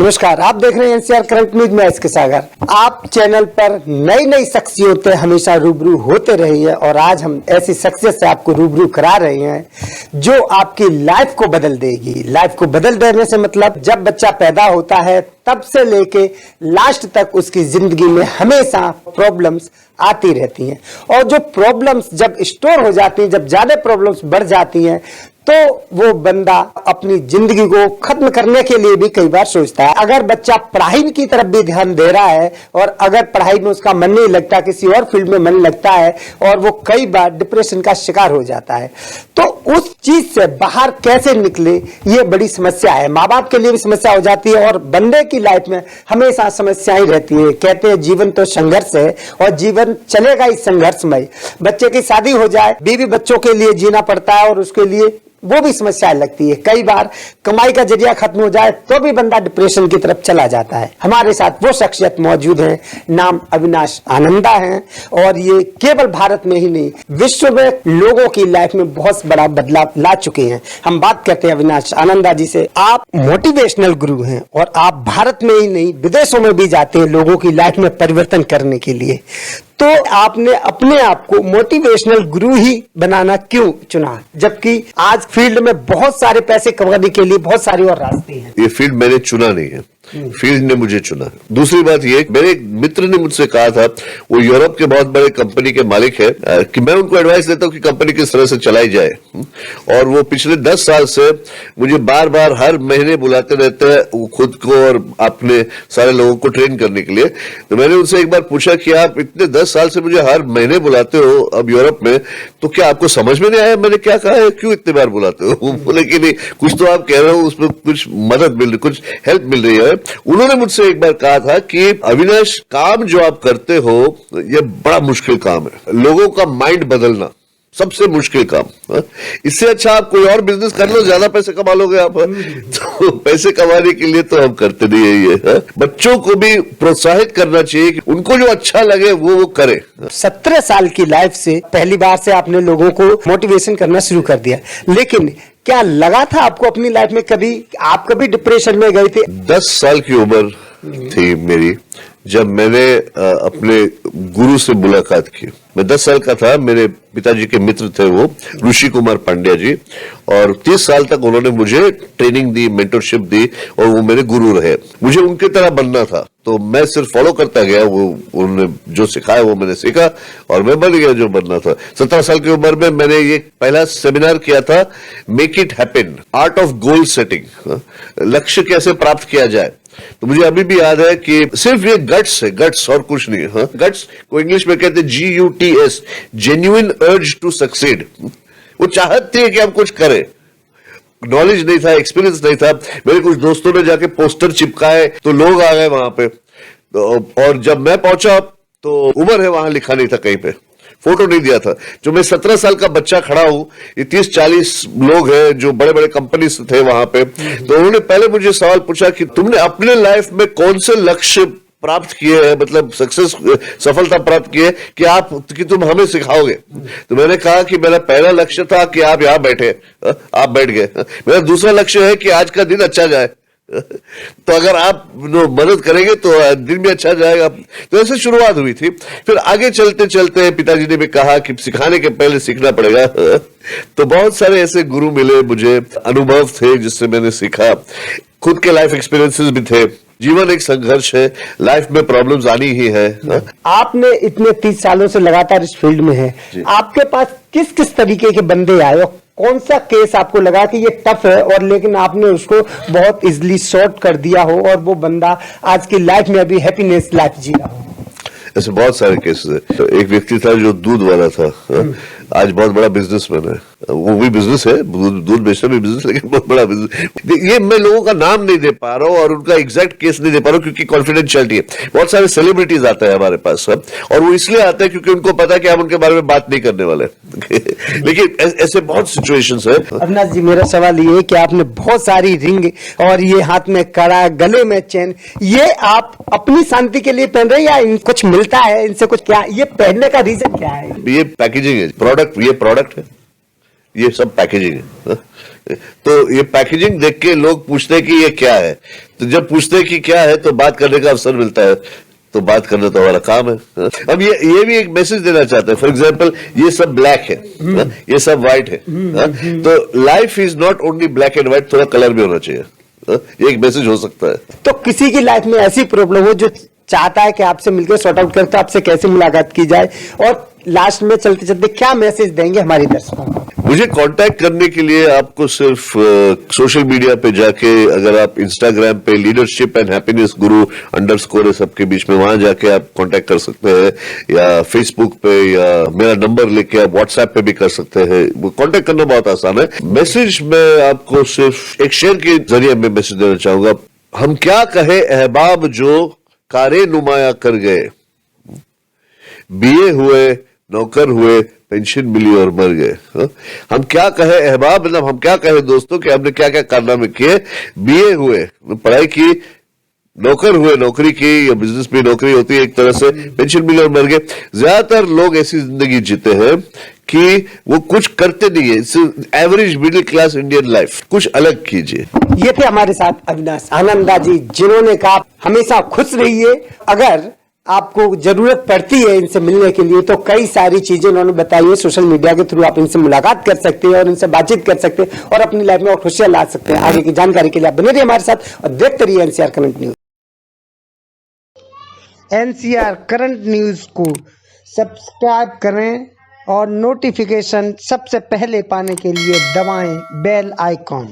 नमस्कार, आप देख रहे हैं एनसीआर करंट न्यूज में इसके सागर। आप चैनल पर नई नई शख्सियतें हमेशा रूबरू होते रही है और आज हम ऐसी शख्सियत से आपको रूबरू करा रहे हैं जो आपकी लाइफ को बदल देगी। लाइफ को बदल देने से मतलब जब बच्चा पैदा होता है तब से लेके लास्ट तक उसकी जिंदगी में हमेशा प्रॉब्लम्स आती रहती हैं और जो प्रॉब्लम्स जब स्टोर हो जाती हैं, जब ज्यादा प्रॉब्लम्स बढ़ जाती हैं तो वो बंदा अपनी जिंदगी को खत्म करने के लिए भी कई बार सोचता है। अगर बच्चा पढ़ाई की तरफ भी ध्यान दे रहा है और अगर पढ़ाई में उसका मन नहीं लगता, किसी और फील्ड में मन लगता है और वो कई बार डिप्रेशन का शिकार हो जाता है, तो उस चीज से बाहर कैसे निकले ये बड़ी समस्या है। माँ बाप के लिए भी समस्या हो जाती है और बंदे की लाइफ में हमेशा समस्याएं रहती है। कहते हैं जीवन तो संघर्ष है और जीवन चलेगा इस संघर्षमय। बच्चे की शादी हो जाए, बीवी बच्चों के लिए जीना पड़ता है और उसके लिए वो भी समस्या लगती है। कई बार कमाई का जरिया खत्म हो जाए तो भी बंदा डिप्रेशन की तरफ चला जाता है। हमारे साथ वो शख्सियत मौजूद है, नाम अविनाश आनंदा है और ये केवल भारत में ही नहीं विश्व में लोगों की लाइफ में बहुत बड़ा बदलाव ला चुके हैं। हम बात करते हैं अविनाश आनंदा जी से। आप मोटिवेशनल गुरु हैं और आप भारत में ही नहीं विदेशों में भी जाते हैं लोगों की लाइफ में परिवर्तन करने के लिए। तो आपने अपने आप को मोटिवेशनल गुरु ही बनाना क्यों चुना, जबकि आज फील्ड में बहुत सारे पैसे कमाने के लिए बहुत सारे और रास्ते हैं? ये फील्ड मैंने चुना नहीं है, फील्ड ने मुझे चुना। दूसरी बात ये, मेरे एक मित्र ने मुझसे कहा था, वो यूरोप के बहुत बड़े कंपनी के मालिक है, कि मैं उनको एडवाइस देता हूँ कि कंपनी किस तरह से चलाई जाए। और वो पिछले 10 साल से मुझे बार बार हर महीने बुलाते रहते हैं खुद को और अपने सारे लोगों को ट्रेन करने के लिए। तो मैंने उनसे एक बार पूछा कि आप इतने 10 साल से मुझे हर महीने बुलाते हो अब यूरोप में, तो क्या आपको समझ में नहीं आया मैंने क्या कहा है, क्यों इतने बार बुलाते हो? वो बोले कि नहीं, कुछ तो आप कह रहे हो, उसमें कुछ मदद मिल रही, कुछ हेल्प मिल रही है। उन्होंने मुझसे एक बार कहा था कि अविनाश, काम जो आप करते हो ये बड़ा मुश्किल काम है, लोगों का माइंड बदलना सबसे मुश्किल काम। इससे अच्छा आप कोई और बिजनेस कर लो, ज्यादा पैसे कमा लोगे आप। तो पैसे कमाने के लिए तो हम करते नहीं है ये। बच्चों को भी प्रोत्साहित करना चाहिए कि उनको जो अच्छा लगे वो करे। 17 साल की लाइफ से पहली बार से आपने लोगों को मोटिवेशन करना शुरू कर दिया, लेकिन क्या लगा था आपको अपनी लाइफ में कभी आप कभी डिप्रेशन में गए थे? 10 साल की उम्र थी मेरी जब मैंने अपने गुरु से मुलाकात की। मैं 10 साल का था, मेरे पिताजी के मित्र थे वो, ऋषि कुमार पांड्या जी, और 30 साल तक उन्होंने मुझे ट्रेनिंग दी, मेंटरशिप दी और वो मेरे गुरु रहे। मुझे उनके तरह बनना था तो मैं सिर्फ फॉलो करता गया, वो उन्होंने जो सिखाया वो मैंने सीखा और मैं बन गया जो बनना था। 17 साल की उम्र में मैंने ये पहला सेमिनार किया था, make it happen, art of goal setting, लक्ष्य कैसे प्राप्त किया जाए। तो मुझे अभी भी याद है कि सिर्फ ये गट्स है, गट्स और कुछ नहीं है। गट्स को इंग्लिश में कहते हैं GUTS, genuine urge to succeed. वो चाहत थी कि हम कुछ करें, नॉलेज नहीं था, एक्सपीरियंस नहीं था। मेरे कुछ दोस्तों ने जाके पोस्टर चिपकाए तो लोग आ गए वहां पे, और जब मैं पहुंचा तो उम्र है वहां लिखा नहीं था, कहीं पे फोटो नहीं दिया था। जो मैं 17 साल का बच्चा खड़ा हूं, ये 30-40 लोग हैं जो बड़े बड़े कंपनी से थे वहां पे। तो उन्होंने पहले मुझे सवाल पूछा कि तुमने अपने लाइफ में कौन से लक्ष्य प्राप्त किए हैं, मतलब सफलता प्राप्त किए कि तुम हमें सिखाओगे। तो मैंने कहा कि मेरा पहला लक्ष्य था कि आप यहां बैठे, आप बैठ गए। मेरा दूसरा लक्ष्य है कि आज का दिन अच्छा जाए, तो अगर आप मदद करेंगे तो दिन भी अच्छा जाएगा। तो ऐसे शुरुआत हुई थी। फिर आगे चलते चलते पिताजी ने भी कहा कि सिखाने के पहले सीखना पड़ेगा। तो बहुत सारे ऐसे गुरु मिले मुझे, अनुभव थे जिससे मैंने सीखा, खुद के लाइफ एक्सपीरियंसेस भी थे। जीवन एक संघर्ष है, लाइफ में प्रॉब्लम्स आनी ही है। आपने इतने 30 सालों से लगातार इस फील्ड में है, आपके पास किस किस तरीके के बंदे आए, कौन सा केस आपको लगा कि ये टफ है और लेकिन आपने उसको बहुत इजीली सॉर्ट कर दिया हो और वो बंदा आज की लाइफ में अभी हैप्पीनेस लाइफ जी रहा हो? ऐसे बहुत सारे केसेस है। तो एक व्यक्ति था जो दूध वाला था, आज बहुत बड़ा बिजनेसमैन है। वो भी बिजनेस है, दूध बेचना भी बिजनेस, लेकिन बहुत बड़ा बिजनेस। ये मैं लोगों का नाम नहीं दे पा रहा हूँ और उनका एग्जैक्ट केस नहीं दे पा रहा हूँ क्योंकि कॉन्फिडेंशियलिटी है। बहुत सारे सेलिब्रिटीज आते हैं हमारे पास और वो इसलिए आते हैं क्योंकि उनको पता है कि हम उनके बारे में बात नहीं करने वाले। लेकिन ऐसे बहुत सिचुएशंस है। अविनाश जी, मेरा सवाल ये है कि आपने बहुत सारी रिंग और ये हाथ में कड़ा, गले में चेन, ये आप अपनी शांति के लिए पहन रहे हैं या कुछ मिलता है इनसे कुछ? क्या ये पहनने का रीजन क्या है? ये पैकेजिंग है, ये प्रोडक्ट है, ये सब पैकेजिंग है। तो ये पैकेजिंग देख के लोग पूछते हैं कि ये क्या है। तो जब पूछते हैं कि क्या है तो बात करने का अवसर मिलता है, तो बात करना तो हमारा काम है। अब ये भी एक मैसेज देना चाहते हैं। फॉर एग्जाम्पल ये सब ब्लैक है, ये सब व्हाइट है, तो life is not only black and white, थोड़ा कलर भी होना चाहिए। ये एक मैसेज हो सकता है। तो किसी की लाइफ में ऐसी प्रॉब्लम हो जो चाहता है कि आपसे मिलकर सॉर्ट आउट करते, आपसे कैसे मुलाकात की जाए, और लास्ट में चलते चलते क्या मैसेज देंगे हमारे दर्शकों को? मुझे कांटेक्ट करने के लिए आपको सिर्फ सोशल मीडिया पे जाके, अगर आप इंस्टाग्राम पे लीडरशिप एंड हैप्पीनेस गुरु _ सबके बीच में, वहां जाके आप कांटेक्ट कर सकते हैं, या फेसबुक पे, या मेरा नंबर लेके आप व्हाट्सएप पे भी कर सकते हैं। वो कांटेक्ट करना बहुत आसान है। मैसेज में आपको सिर्फ एक शेर के जरिए मैं मैसेज देना चाहूंगा। हम क्या कहे अहबाब जो कारे नुमाया कर गए, बीए हुए, नौकर हुए, पेंशन मिली और मर गए। हम क्या कहे अहबाब, मतलब हम क्या कहे दोस्तों कि हमने क्या क्या कारनामे किए। बीए हुए, पढ़ाई की, नौकर हुए, नौकरी की, या बिजनेस में नौकरी होती है एक तरह से, पेंशन मिली और मर गए। ज्यादातर लोग ऐसी जिंदगी जीते हैं कि वो कुछ करते नहीं है। Average middle class Indian life, कुछ अलग कीजिए। ये थे हमारे साथ अविनाश आनंदा जी, जिन्होंने कहा हमेशा खुश रहिए। अगर आपको जरूरत पड़ती है इनसे मिलने के लिए तो कई सारी चीजें उन्होंने बताई है। सोशल मीडिया के थ्रू आप इनसे मुलाकात कर सकते हैं और इनसे बातचीत कर सकते हैं और अपनी लाइफ में और खुशियां ला सकते हैं। आगे की जानकारी के लिए आप बने रहिए हमारे साथ और देखते रहिए NCR current news. NCR current news को सब्सक्राइब करें और नोटिफिकेशन सबसे पहले पाने के लिए दबाएं बेल आइकॉन।